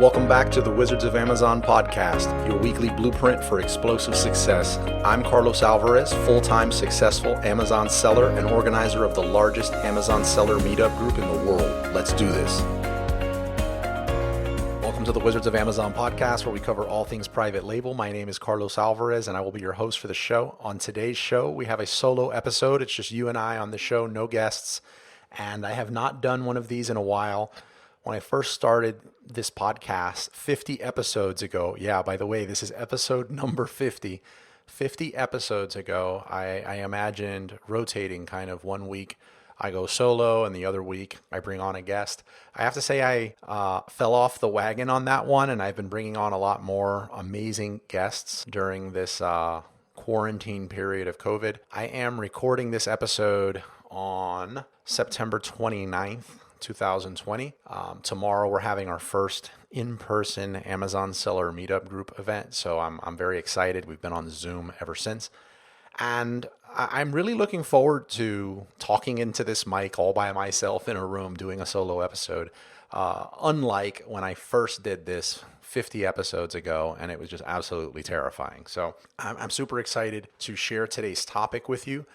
Welcome back to the Wizards of Amazon podcast, your weekly blueprint for explosive success. I'm Carlos Alvarez, full-time successful Amazon seller and organizer of the largest Amazon seller meetup group in the world. Let's do this. Welcome to the Wizards of Amazon podcast, where we cover all things private label. My name is Carlos Alvarez, and I will be your host for the show. On today's show, we have a solo episode. It's just you and I on the show, no guests, and I have not done one of these in a while. When I first started this podcast 50 episodes ago, by the way, this is episode number 50. 50 episodes ago, I imagined rotating kind of 1 week. I go solo and the other week I bring on a guest. I have to say I fell off the wagon on that one, and I've been bringing on a lot more amazing guests during this quarantine period of COVID. I am recording this episode on September 29th. 2020. Tomorrow we're having our first in-person Amazon seller meetup group event, so I'm very excited. We've been on Zoom ever since, and I'm really looking forward to talking into this mic all by myself in a room doing a solo episode, unlike when I first did this 50 episodes ago, and it was just absolutely terrifying. So I'm super excited to share today's topic with you.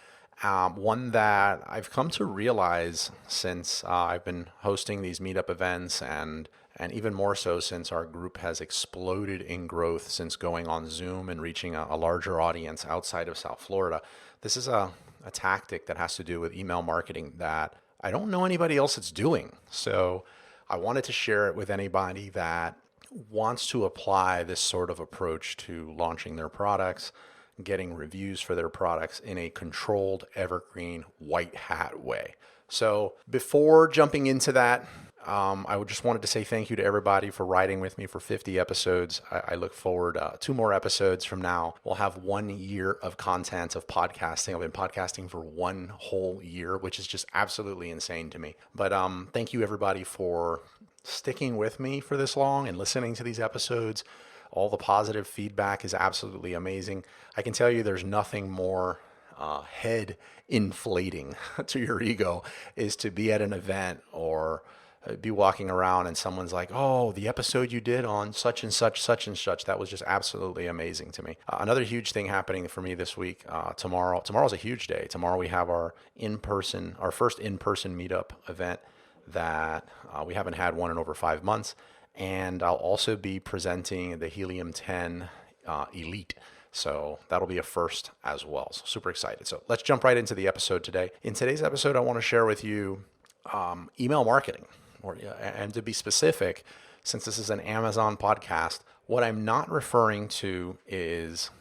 One that I've come to realize since I've been hosting these meetup events, and even more so since our group has exploded in growth since going on Zoom and reaching a larger audience outside of South Florida. This is a tactic that has to do with email marketing that I don't know anybody else that's doing. So I wanted to share it with anybody that wants to apply this sort of approach to launching their products, getting reviews for their products in a controlled, evergreen, white hat way. So before jumping into that, I just wanted to say thank you to everybody for riding with me for 50 episodes. I look forward 2 more episodes from now. We'll have 1 year of content of podcasting. I've been podcasting for 1 whole year, which is just absolutely insane to me. But thank you everybody for sticking with me for this long and listening to these episodes. All the positive feedback is absolutely amazing. I can tell you there's nothing more head inflating to your ego is to be at an event or be walking around and someone's like, oh, the episode you did on such and such, that was just absolutely amazing to me. Another huge thing happening for me this week, tomorrow's a huge day. Tomorrow we have our first in-person meetup event that we haven't had one in over 5 months. And I'll also be presenting the Helium 10 Elite. So that'll be a first as well. So super excited. So let's jump right into the episode today. In today's episode, I want to share with you email marketing. And to be specific, since this is an Amazon podcast, what I'm not referring to is,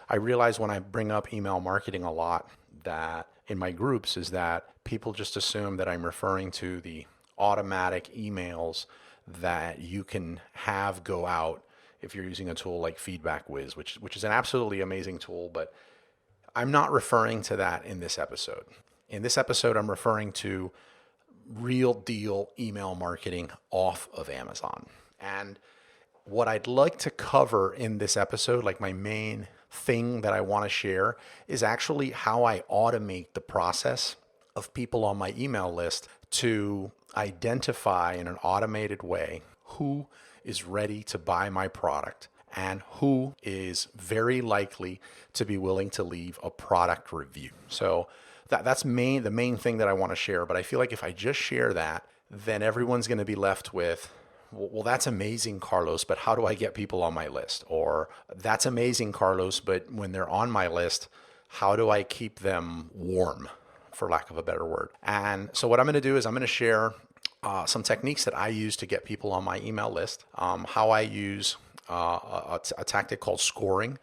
I realize when I bring up email marketing a lot that in my groups is that people just assume that I'm referring to the automatic emails that you can have go out if you're using a tool like Feedback Whiz, which is an absolutely amazing tool, but I'm not referring to that in this episode. In this episode, I'm referring to real deal email marketing off of Amazon. And what I'd like to cover in this episode, like my main thing that I want to share, is actually how I automate the process of people on my email list to identify in an automated way who is ready to buy my product and who is very likely to be willing to leave a product review. So that's the main thing that I want to share. But I feel like if I just share that, then everyone's going to be left with, well, that's amazing, Carlos, but how do I get people on my list? Or that's amazing, Carlos, but when they're on my list, how do I keep them warm, for lack of a better word? And so what I'm going to do is I'm going to share some techniques that I use to get people on my email list, how I use a tactic called scoring,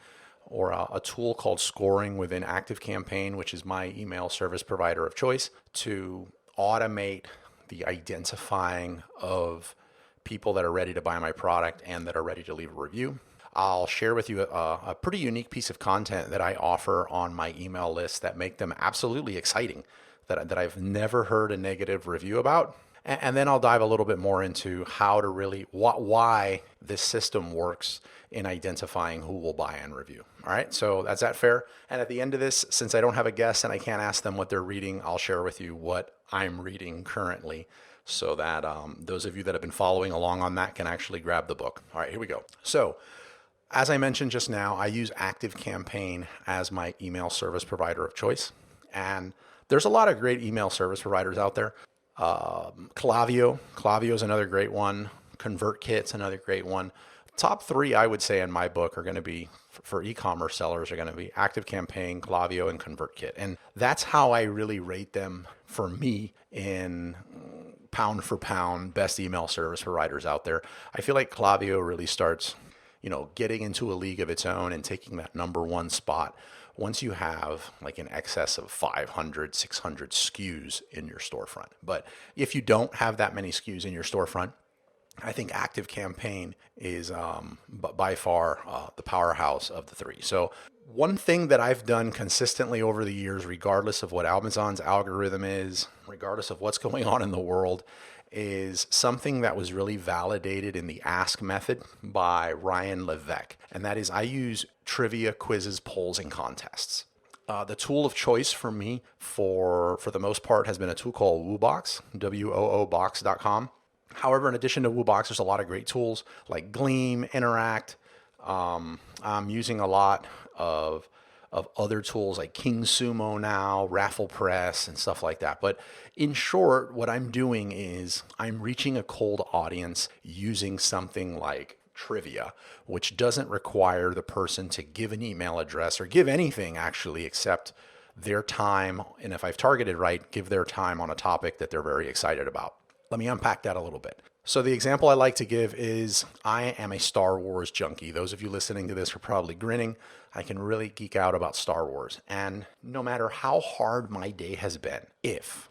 or a tool called scoring within ActiveCampaign, which is my email service provider of choice, to automate the identifying of people that are ready to buy my product and that are ready to leave a review. I'll share with you a pretty unique piece of content that I offer on my email list that make them absolutely exciting, that I've never heard a negative review about. And then I'll dive a little bit more into how to really, why this system works in identifying who will buy and review. All right, so that's that fair. And at the end of this, since I don't have a guest and I can't ask them what they're reading, I'll share with you what I'm reading currently so that those of you that have been following along on that can actually grab the book. All right, here we go. So as I mentioned just now, I use ActiveCampaign as my email service provider of choice. And there's a lot of great email service providers out there. Clavio is another great one. ConvertKit's another great one. Top three, I would say, in my book are going to be, for e-commerce sellers, are going to be ActiveCampaign, Clavio, and ConvertKit. And that's how I really rate them for me in pound for pound best email service providers out there. I feel like Clavio really starts, getting into a league of its own and taking that number one spot once you have like in excess of 500, 600 SKUs in your storefront. But if you don't have that many SKUs in your storefront, I think ActiveCampaign is by far the powerhouse of the three. So one thing that I've done consistently over the years, regardless of what Amazon's algorithm is, regardless of what's going on in the world, is something that was really validated in the Ask method by Ryan Levesque. And that is, I use trivia, quizzes, polls, and contests. The tool of choice for me for the most part has been a tool called WooBox, WOOBox.com. However, in addition to WooBox, there's a lot of great tools like Gleam, Interact. I'm using a lot of other tools like King Sumo now, Raffle Press, and stuff like that. But in short, what I'm doing is I'm reaching a cold audience using something like trivia, which doesn't require the person to give an email address or give anything actually except their time. And if I've targeted right, give their time on a topic that they're very excited about. Let me unpack that a little bit. So the example I like to give is I am a Star Wars junkie. Those of you listening to this are probably grinning. I can really geek out about Star Wars. And no matter how hard my day has been, if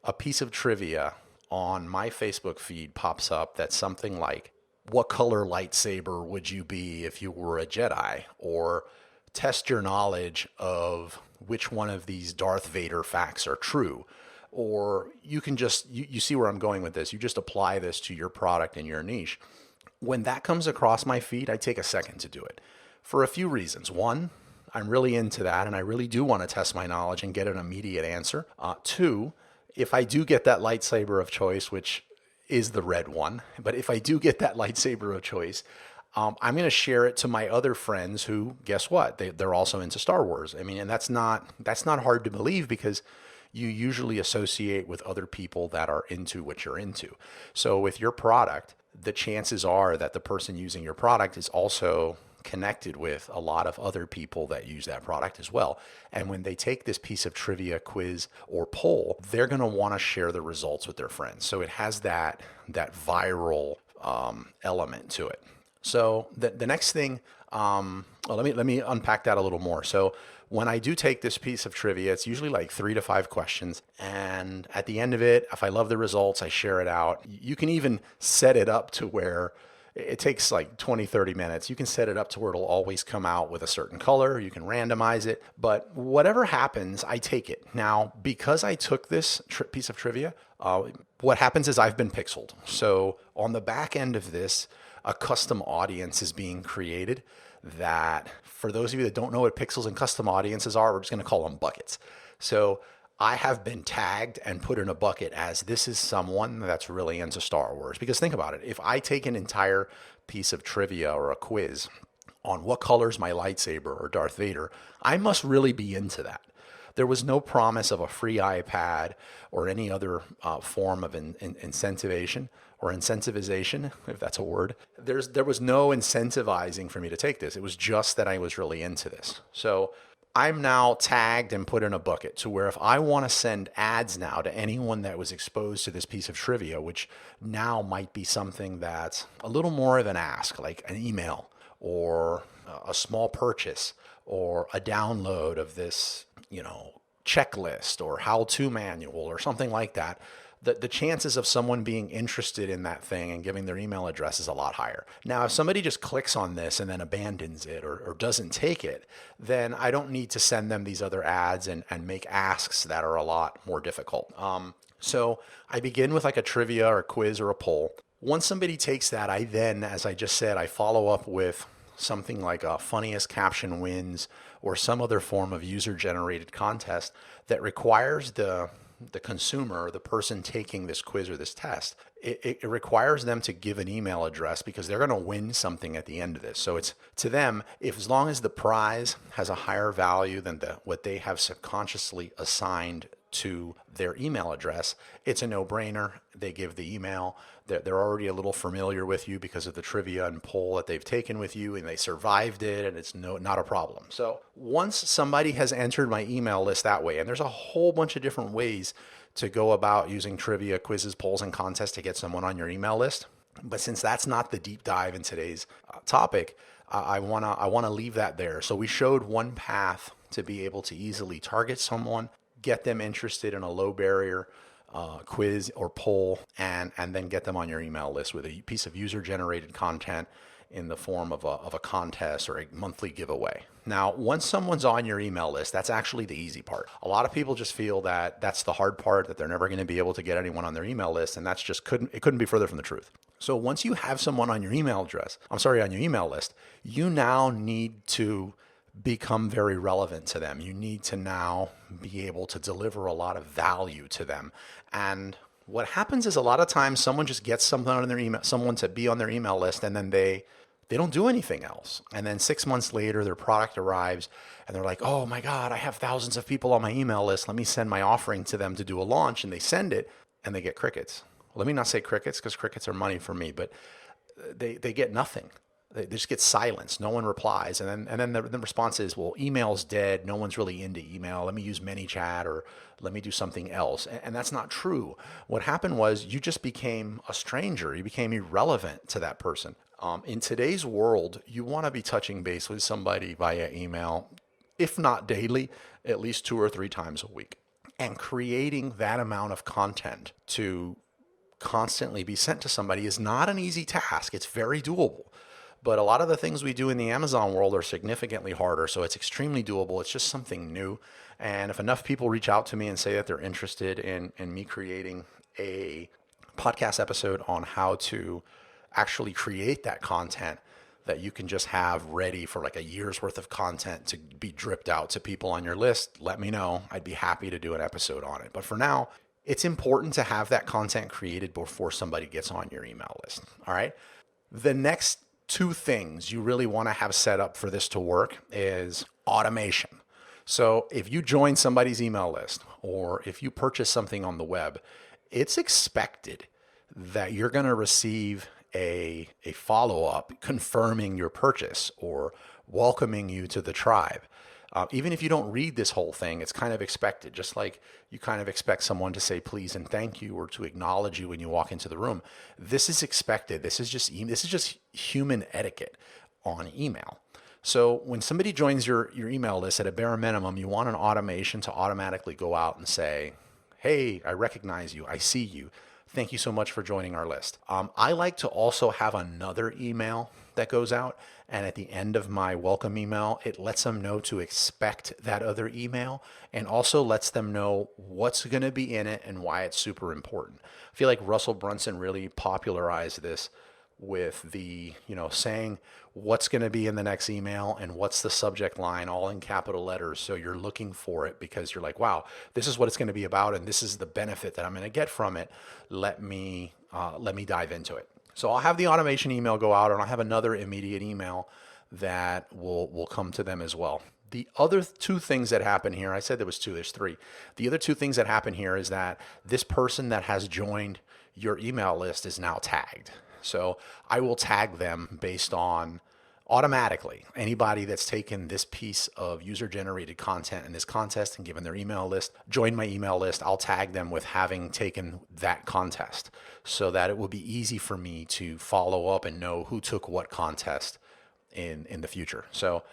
a piece of trivia on my Facebook feed pops up that's something like, what color lightsaber would you be if you were a Jedi? Or test your knowledge of which one of these Darth Vader facts are true. Or you can just, you see where I'm going with this. You just apply this to your product and your niche. When that comes across my feed, I take a second to do it for a few reasons. One, I'm really into that and I really do want to test my knowledge and get an immediate answer. Two, if I do get that lightsaber of choice, which is the red one, but if I do get that lightsaber of choice, I'm going to share it to my other friends who, guess what? They're also into Star Wars. I mean, and that's not hard to believe because you usually associate with other people that are into what you're into. So with your product, the chances are that the person using your product is also connected with a lot of other people that use that product as well. And when they take this piece of trivia, quiz, or poll, they're going to want to share the results with their friends. So it has that viral element to it. So the next thing, let me unpack that a little more. So when I do take this piece of trivia, it's usually like 3 to 5 questions. And at the end of it, if I love the results, I share it out. You can even set it up to where it takes like 20, 30 minutes. You can set it up to where it'll always come out with a certain color. You can randomize it. But whatever happens, I take it. Now, because I took this piece of trivia, what happens is I've been pixeled. So on the back end of this, a custom audience is being created that, for those of you that don't know what pixels and custom audiences are, we're just going to call them buckets. So I have been tagged and put in a bucket as this is someone that's really into Star Wars. Because think about it. If I take an entire piece of trivia or a quiz on what color's my lightsaber or Darth Vader, I must really be into that. There was no promise of a free iPad or any other form of incentivization, if that's a word. There was no incentivizing for me to take this. It was just that I was really into this. So I'm now tagged and put in a bucket to where if I want to send ads now to anyone that was exposed to this piece of trivia, which now might be something that's a little more of an ask, like an email or a small purchase or a download of this, checklist or how-to manual or something like that, the chances of someone being interested in that thing and giving their email address is a lot higher. Now, if somebody just clicks on this and then abandons it or doesn't take it, then I don't need to send them these other ads and make asks that are a lot more difficult. So I begin with like a trivia or a quiz or a poll. Once somebody takes that, I then, as I just said, I follow up with something like a funniest caption wins or some other form of user-generated contest that requires the the consumer, the person taking this quiz or this test, it requires them to give an email address because they're going to win something at the end of this. So it's to them, if as long as the prize has a higher value than what they have subconsciously assigned to their email address, it's a no-brainer. They give the email. They're already a little familiar with you because of the trivia and poll that they've taken with you, and they survived it, and it's not a problem. So once somebody has entered my email list that way, and there's a whole bunch of different ways to go about using trivia, quizzes, polls, and contests to get someone on your email list. But since that's not the deep dive in today's topic, I wanna leave that there. So we showed one path to be able to easily target someone, get them interested in a low barrier quiz or poll, and then get them on your email list with a piece of user generated content in the form of a contest or a monthly giveaway. Now, once someone's on your email list, that's actually the easy part. A lot of people just feel that that's the hard part, that they're never going to be able to get anyone on their email list, and that's just couldn't be further from the truth. So once you have someone on your email list, you now need to become very relevant to them. You need to now be able to deliver a lot of value to them. And what happens is a lot of times someone just gets someone to be on their email list, and then they don't do anything else. And then 6 months later, their product arrives and they're like, oh my God, I have thousands of people on my email list. Let me send my offering to them to do a launch. And they send it and they get crickets. Well, let me not say crickets because crickets are money for me, but they get nothing. They just get silence. No one replies. And then the response is, well, email's dead. No one's really into email. Let me use ManyChat or let me do something else. And that's not true. What happened was you just became a stranger. You became irrelevant to that person. In today's world, you want to be touching base with somebody via email, if not daily, at least 2 or 3 times a week. And creating that amount of content to constantly be sent to somebody is not an easy task. It's very doable. But a lot of the things we do in the Amazon world are significantly harder, so it's extremely doable. It's just something new. And if enough people reach out to me and say that they're interested in me creating a podcast episode on how to actually create that content that you can just have ready for like a year's worth of content to be dripped out to people on your list, let me know. I'd be happy to do an episode on it. But for now, it's important to have that content created before somebody gets on your email list. All right. The next 2 things you really want to have set up for this to work is automation. So if you join somebody's email list or if you purchase something on the web, it's expected that you're going to receive a follow-up confirming your purchase or welcoming you to the tribe. Even if you don't read this whole thing, it's kind of expected, just like you kind of expect someone to say please and thank you or to acknowledge you when you walk into the room. This is expected. This is just human etiquette on email. So when somebody joins your email list, at a bare minimum, you want an automation to automatically go out and say, hey, I recognize you. I see you. Thank you so much for joining our list. I like to also have another email that goes out, and at the end of my welcome email, it lets them know to expect that other email and also lets them know what's going to be in it and why it's super important. I feel like Russell Brunson really popularized this with the, saying what's going to be in the next email and what's the subject line all in capital letters. So you're looking for it because you're like, wow, this is what it's going to be about. And this is the benefit that I'm going to get from it. Let me dive into it. So I'll have the automation email go out and I'll have another immediate email that will come to them as well. The other 2 things that happen here, I said there was 2, there's 3. The other 2 things that happen here is that this person that has joined your email list is now tagged. So I will tag them based on automatically anybody that's taken this piece of user-generated content in this contest and given their email list, join my email list, I'll tag them with having taken that contest so that it will be easy for me to follow up and know who took what contest in the future. So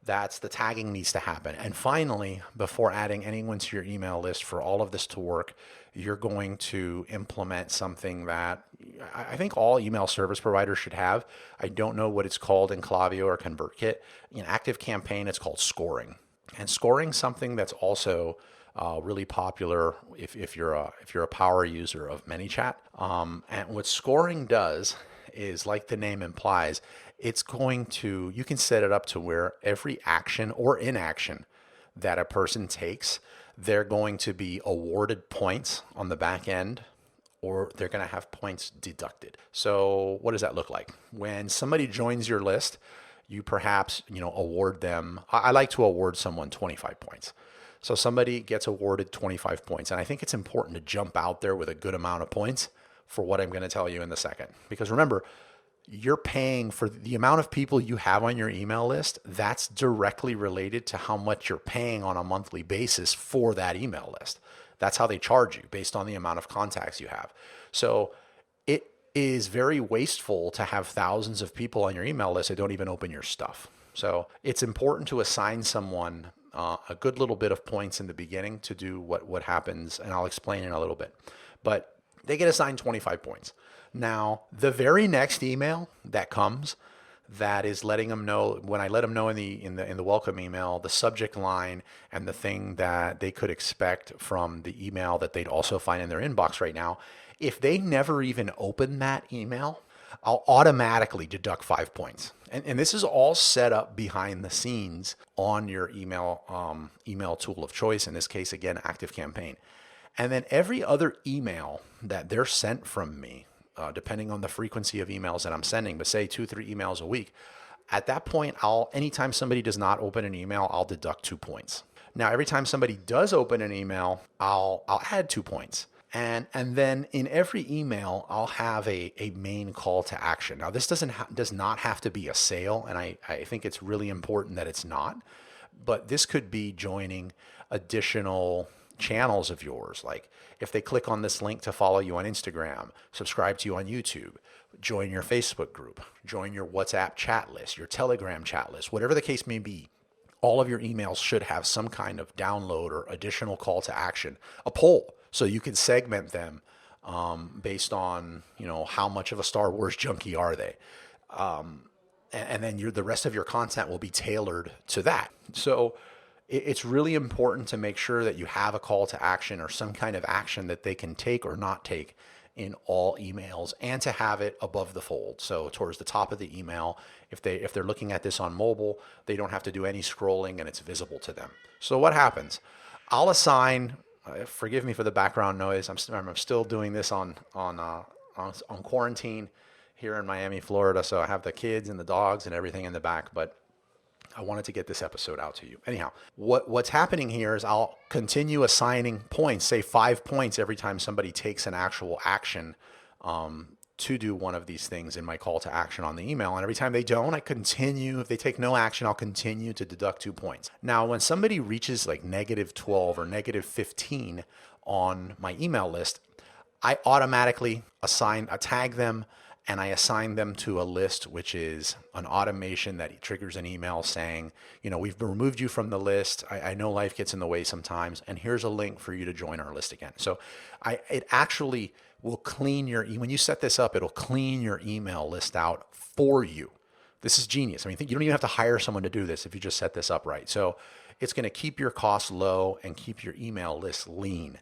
that's the tagging needs to happen. And finally, before adding anyone to your email list, for all of this to work, you're going to implement something that I think all email service providers should have. I don't know what it's called in Clavio or ConvertKit. In ActiveCampaign, it's called scoring. And scoring something that's also really popular if you're a power user of ManyChat. And what scoring does is, like the name implies, you can set it up to where every action or inaction that a person takes, they're going to be awarded points on the back end, or they're going to have points deducted. So what does that look like? When somebody joins your list, you perhaps, award them. I like to award someone 25 points. So somebody gets awarded 25 points. And I think it's important to jump out there with a good amount of points for what I'm going to tell you in a second. Because remember, you're paying for the amount of people you have on your email list. That's directly related to how much you're paying on a monthly basis for that email list. That's how they charge you based on the amount of contacts you have. So it is very wasteful to have thousands of people on your email list that don't even open your stuff. So it's important to assign someone a good little bit of points in the beginning to do what happens, and I'll explain in a little bit. But they get assigned 25 points. Now, the very next email that comes, that is letting them know, when I let them know in the welcome email, the subject line and the thing that they could expect from the email that they'd also find in their inbox right now, if they never even open that email, I'll automatically deduct 5 points. And this is all set up behind the scenes on your email tool of choice. In this case, again, ActiveCampaign. And then every other email that they're sent from me, depending on the frequency of emails that I'm sending, but say 2-3 emails a week, at that point, anytime somebody does not open an email, I'll deduct 2 points. Now, every time somebody does open an email, I'll add 2 points. And then in every email, I'll have a main call to action. Now, this does not have to be a sale, and I think it's really important that it's not. But this could be joining additional channels of yours. Like if they click on this link to follow you on Instagram, subscribe to you on YouTube, join your Facebook group, join your WhatsApp chat list, your Telegram chat list, whatever the case may be, all of your emails should have some kind of download or additional call to action, a poll. So you can segment them based on, how much of a Star Wars junkie are they. And then the rest of your content will be tailored to that. So it's really important to make sure that you have a call to action or some kind of action that they can take or not take in all emails, and to have it above the fold. So towards the top of the email, if they're looking at this on mobile, they don't have to do any scrolling and it's visible to them. So what happens? I'll assign, forgive me for the background noise. I'm still doing this on quarantine here in Miami, Florida. So I have the kids and the dogs and everything in the back, but I wanted to get this episode out to you. Anyhow, what's happening here is I'll continue assigning points, say 5 points every time somebody takes an actual action to do one of these things in my call to action on the email. And every time they don't, I continue. If they take no action, I'll continue to deduct 2 points. Now, when somebody reaches like -12 or -15 on my email list, I automatically tag them, and I assign them to a list, which is an automation that triggers an email saying, we've removed you from the list. I know life gets in the way sometimes, and here's a link for you to join our list again. So it actually will clean when you set this up, it'll clean your email list out for you. This is genius. I mean, you don't even have to hire someone to do this if you just set this up right. So it's going to keep your costs low and keep your email list lean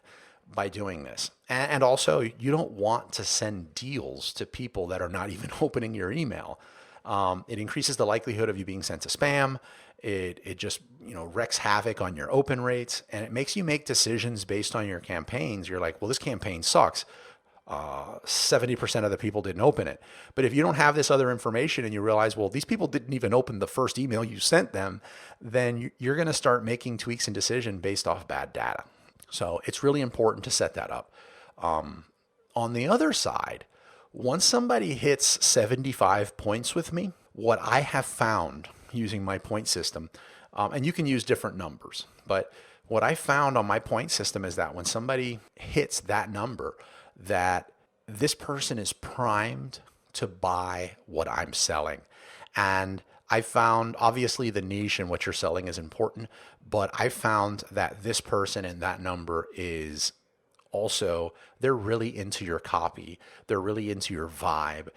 by doing this. And also, you don't want to send deals to people that are not even opening your email. It increases the likelihood of you being sent to spam. It just wreaks havoc on your open rates, and it makes you make decisions based on your campaigns. You're like, well, this campaign sucks. 70% of the people didn't open it. But if you don't have this other information and you realize, well, these people didn't even open the first email you sent them, then you're going to start making tweaks and decisions based off bad data. So it's really important to set that up. On the other side, once somebody hits 75 points with me, what I have found using my point system, and you can use different numbers, but what I found on my point system is that when somebody hits that number, that this person is primed to buy what I'm selling. And I found, obviously, the niche and what you're selling is important, but I found that this person and that number is also, they're really into your copy. They're really into your vibe.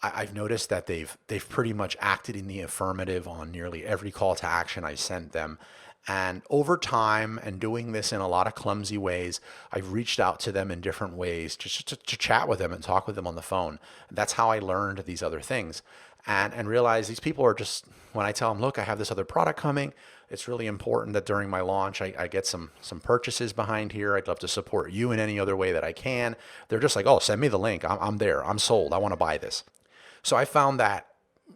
I've noticed that they've pretty much acted in the affirmative on nearly every call to action I sent them. And over time, and doing this in a lot of clumsy ways, I've reached out to them in different ways just to chat with them and talk with them on the phone. That's how I learned these other things. and realize these people are just, when I tell them, look, I have this other product coming, it's really important that during my launch, I get some purchases behind here. I'd love to support you in any other way that I can. They're just like, oh, send me the link. I'm there. I'm sold. I want to buy this. So I found that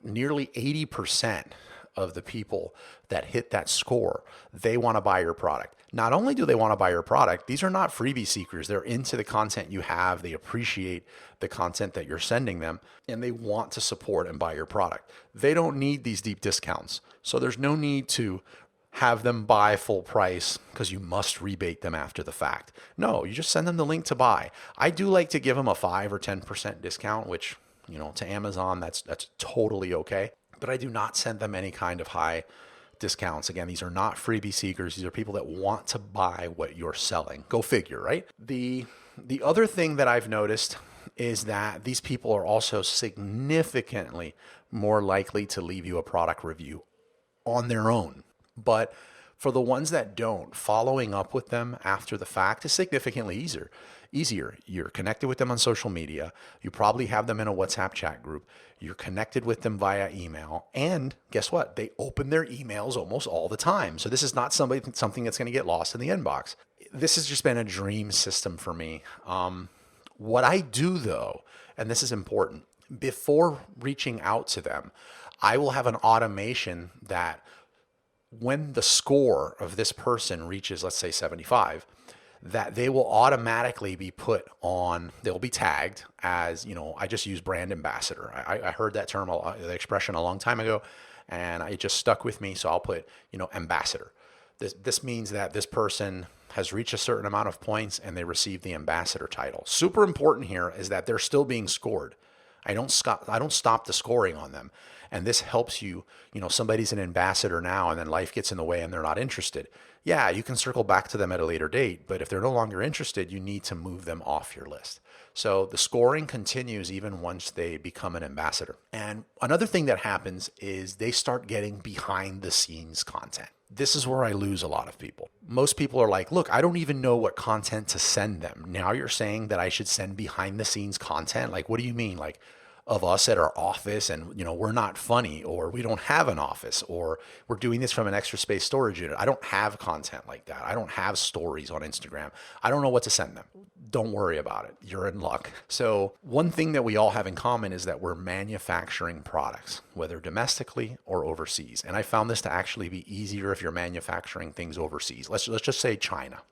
nearly 80% of the people that hit that score, they want to buy your product. Not only do they want to buy your product, these are not freebie seekers. They're into the content you have. They appreciate the content that you're sending them, and they want to support and buy your product. They don't need these deep discounts. So there's no need to have them buy full price because you must rebate them after the fact. No, you just send them the link to buy. I do like to give them a 5 or 10% discount, which, to Amazon, that's totally okay. But I do not send them any kind of high discounts. Again, these are not freebie seekers. These are people that want to buy what you're selling. Go figure, right? The other thing that I've noticed is that these people are also significantly more likely to leave you a product review on their own. But for the ones that don't, following up with them after the fact is significantly easier. You're connected with them on social media. You probably have them in a WhatsApp chat group. You're connected with them via email. And guess what? They open their emails almost all the time. So this is not something that's going to get lost in the inbox. This has just been a dream system for me. What I do though, and this is important, before reaching out to them, I will have an automation that when the score of this person reaches, let's say 75, that they will automatically be put on, they'll be tagged as, I just use brand ambassador. I heard that term, the expression a long time ago, and it just stuck with me. So I'll put, ambassador. This means that this person has reached a certain amount of points and they receive the ambassador title. Super important here is that they're still being scored. I don't stop the scoring on them. And this helps you, somebody's an ambassador now and then life gets in the way and they're not interested. Yeah, you can circle back to them at a later date, but if they're no longer interested, you need to move them off your list. So the scoring continues even once they become an ambassador. And another thing that happens is they start getting behind the scenes content. This is where I lose a lot of people. Most people are like, look, I don't even know what content to send them. Now you're saying that I should send behind the scenes content? Like, what do you mean? Like, of us at our office and, we're not funny, or we don't have an office, or we're doing this from an extra space storage unit. I don't have content like that. I don't have stories on Instagram. I don't know what to send them. Don't worry about it. You're in luck. So one thing that we all have in common is that we're manufacturing products, whether domestically or overseas. And I found this to actually be easier if you're manufacturing things overseas. Let's just say China.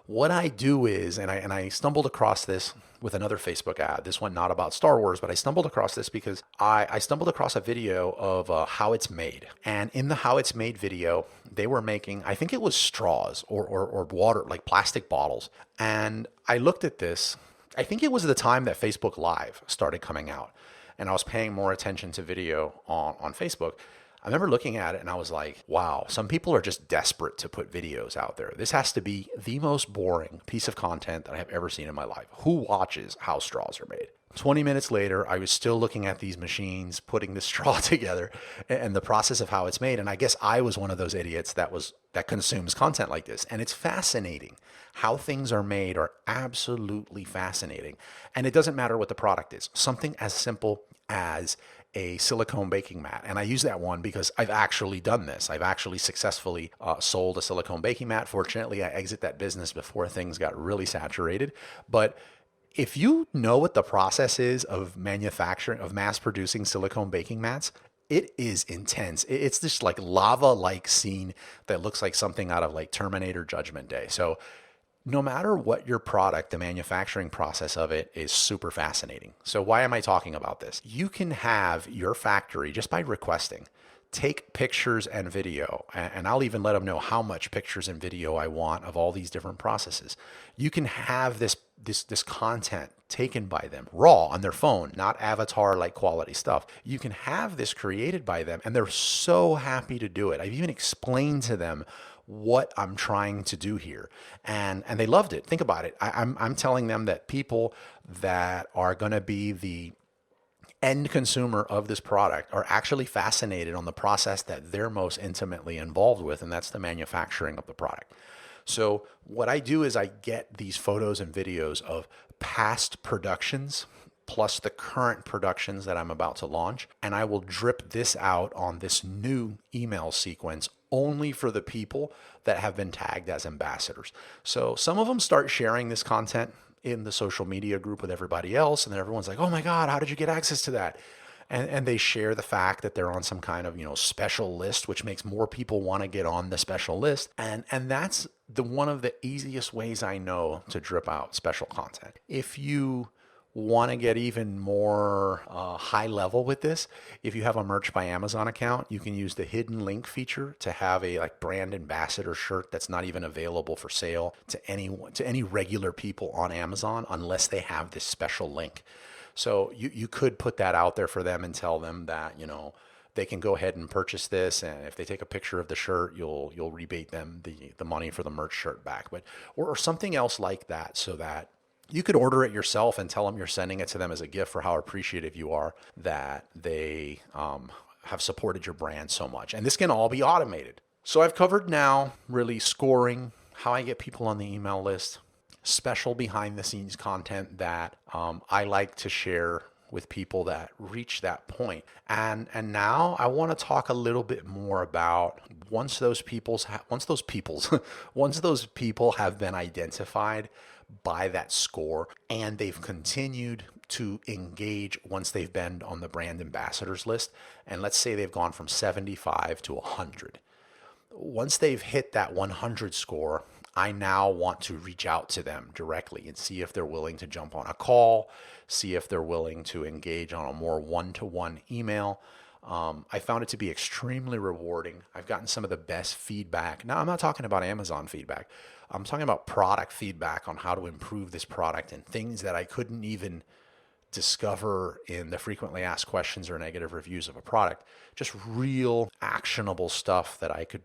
What I do is, and I stumbled across this with another Facebook ad. This one not about Star Wars, but I stumbled across this because I stumbled across a video of how it's made. And in the how it's made video, they were making, I think it was straws or water, like plastic bottles. And I looked at this. I think it was the time that Facebook Live started coming out. And I was paying more attention to video on Facebook. I remember looking at it and I was like, wow, some people are just desperate to put videos out there. This has to be the most boring piece of content that I have ever seen in my life. Who watches how straws are made? 20 minutes later, I was still looking at these machines, putting the straw together and the process of how it's made. And I guess I was one of those idiots that consumes content like this. And it's fascinating. How things are made are absolutely fascinating. And it doesn't matter what the product is. Something as simple as a silicone baking mat. And I use that one because I've actually done this. I've actually successfully sold a silicone baking mat. Fortunately, I exit that business before things got really saturated. But if you know what the process is of manufacturing, of mass producing silicone baking mats, it is intense. It's this like lava-like scene that looks like something out of like Terminator Judgment Day. So no matter what your product, the manufacturing process of it is super fascinating. So why am I talking about this? You can have your factory, just by requesting, take pictures and video, and I'll even let them know how much pictures and video I want of all these different processes. You can have this content taken by them raw on their phone, not avatar like quality stuff. You can have this created by them, and they're so happy to do it. I've even explained to them what I'm trying to do here. And they loved it. Think about it. I'm telling them that people that are going to be the end consumer of this product are actually fascinated on the process that they're most intimately involved with, and that's the manufacturing of the product. So what I do is I get these photos and videos of past productions, plus the current productions that I'm about to launch. And I will drip this out on this new email sequence only for the people that have been tagged as ambassadors. So some of them start sharing this content in the social media group with everybody else. And then everyone's like, oh my God, how did you get access to that? And they share the fact that they're on some kind of, special list, which makes more people want to get on the special list. And that's one of the easiest ways I know to drip out special content. If you want to get even more high level with this, if you have a Merch by Amazon account, you can use the hidden link feature to have a brand ambassador shirt that's not even available for sale to any regular people on Amazon unless they have this special link. So you could put that out there for them and tell them that, they can go ahead and purchase this, and if they take a picture of the shirt, you'll rebate them the money for the merch shirt back. But or something else like that, so that you could order it yourself and tell them you're sending it to them as a gift for how appreciative you are that they have supported your brand so much. And this can all be automated. So I've covered now really scoring, how I get people on the email list, special behind the scenes content that I like to share with people that reach that point. And now I want to talk a little bit more about once those people have been identified by that score and they've continued to engage once they've been on the brand ambassadors list. And let's say they've gone from 75 to 100. Once they've hit that 100 score, I now want to reach out to them directly and see if they're willing to jump on a call, see if they're willing to engage on a more one-to-one email. I found it to be extremely rewarding. I've gotten some of the best feedback. Now, I'm not talking about Amazon feedback. I'm talking about product feedback on how to improve this product and things that I couldn't even discover in the frequently asked questions or negative reviews of a product. Just real actionable stuff that I could,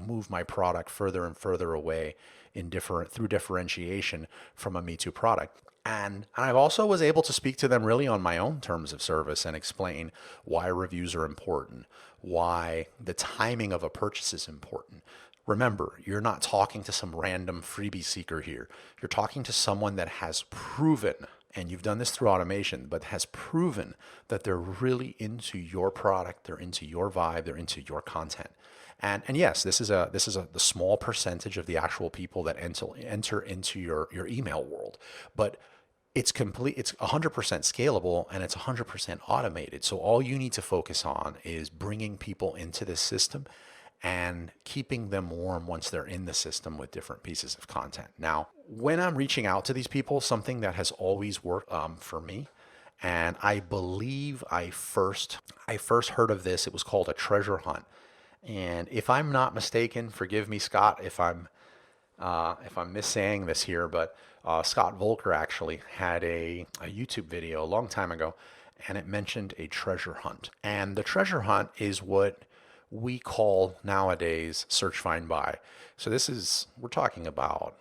move my product further and further away through differentiation from a Me Too product. And I also was able to speak to them really on my own terms of service and explain why reviews are important, why the timing of a purchase is important. Remember, you're not talking to some random freebie seeker here. You're talking to someone that has proven, and you've done this through automation, but has proven that they're really into your product, they're into your vibe, they're into your content. And yes, this is the small percentage of the actual people that enter into your email world, but it's 100% scalable and it's 100% automated. So all you need to focus on is bringing people into this system and keeping them warm once they're in the system with different pieces of content. Now, when I'm reaching out to these people, something that has always worked for me, and I believe I first heard of this, it was called a treasure hunt. And if I'm not mistaken, forgive me, Scott, if I'm missaying this here, but Scott Volker actually had a YouTube video a long time ago, and it mentioned a treasure hunt. And the treasure hunt is what we call nowadays search, find, buy. So we're talking about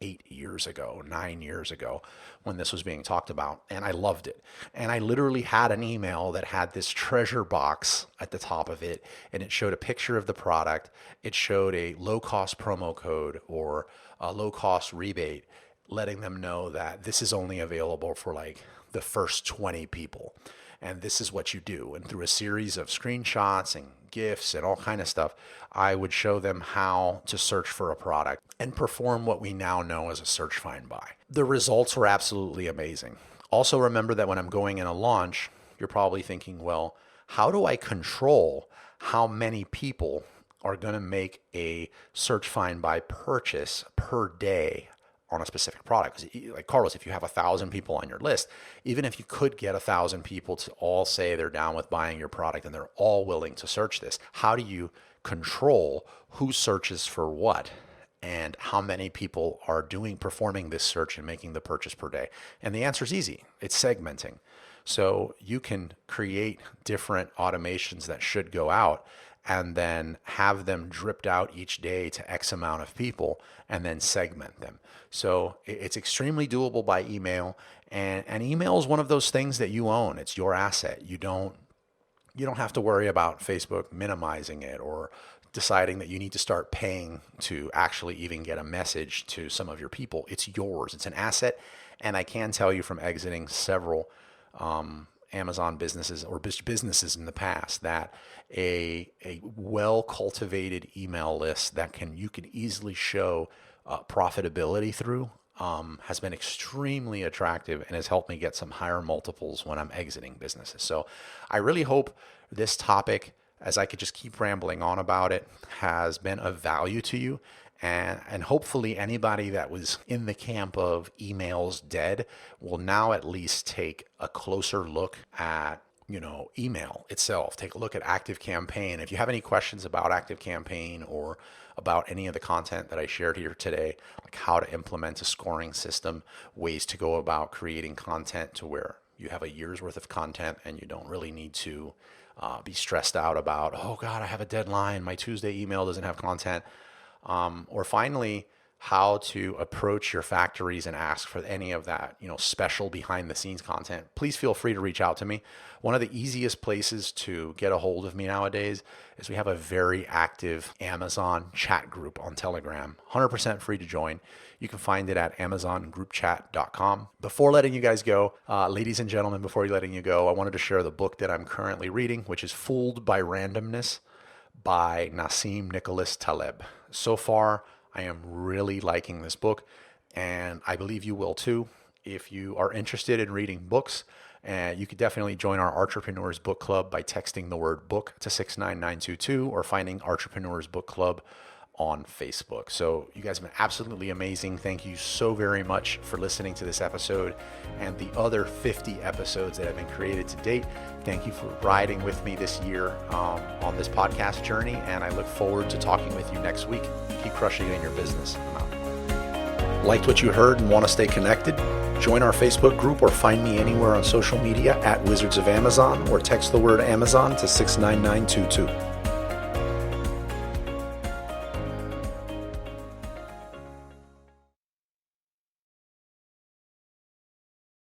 9 years ago when this was being talked about, and I loved it. And I literally had an email that had this treasure box at the top of it, and it showed a picture of the product. It showed a low-cost promo code or a low-cost rebate, letting them know that this is only available for the first 20 people. And this is what you do. And through a series of screenshots and GIFs and all kind of stuff, I would show them how to search for a product and perform what we now know as a search, find, buy. The results were absolutely amazing. Also remember that when I'm going in a launch, you're probably thinking, well, how do I control how many people are going to make a search, find, buy purchase per day on a specific product? Like Carlos, if you have 1,000 people on your list, even if you could get 1,000 people to all say they're down with buying your product and they're all willing to search this, how do you control who searches for what and how many people are performing this search and making the purchase per day? And the answer is easy. It's segmenting. So you can create different automations that should go out and then have them dripped out each day to X amount of people and then segment them. So it's extremely doable by email, and email is one of those things that you own. It's your asset. You don't have to worry about Facebook minimizing it or deciding that you need to start paying to actually even get a message to some of your people. It's yours. It's an asset. And I can tell you from exiting several Amazon businesses or businesses in the past that a well cultivated email list that you can easily show profitability through has been extremely attractive and has helped me get some higher multiples when I'm exiting businesses. So I really hope this topic, as I could just keep rambling on about it, has been of value to you. And hopefully anybody that was in the camp of emails dead will now at least take a closer look at, email itself. Take a look at ActiveCampaign. If you have any questions about ActiveCampaign or about any of the content that I shared here today, like how to implement a scoring system, ways to go about creating content to where you have a year's worth of content and you don't really need to be stressed out about, oh God, I have a deadline. My Tuesday email doesn't have content. Or finally, how to approach your factories and ask for any of that, special behind the scenes content, please feel free to reach out to me. One of the easiest places to get a hold of me nowadays is we have a very active Amazon chat group on Telegram, 100% free to join. You can find it at amazongroupchat.com. Before letting you guys go, ladies and gentlemen, before letting you go, I wanted to share the book that I'm currently reading, which is Fooled by Randomness by Nassim Nicholas Taleb. So far, I am really liking this book, and I believe you will too. If you are interested in reading books, you could definitely join our Entrepreneurs Book Club by texting the word book to 69922 or finding Entrepreneurs Book Club on Facebook. So you guys have been absolutely amazing. Thank you so very much for listening to this episode and the other 50 episodes that have been created to date. Thank you for riding with me this year on this podcast journey, and I look forward to talking with you next week. Keep crushing it in your business. I'm out. Liked what you heard and want to stay connected? Join our Facebook group or find me anywhere on social media at Wizards of Amazon or text the word Amazon to 69922.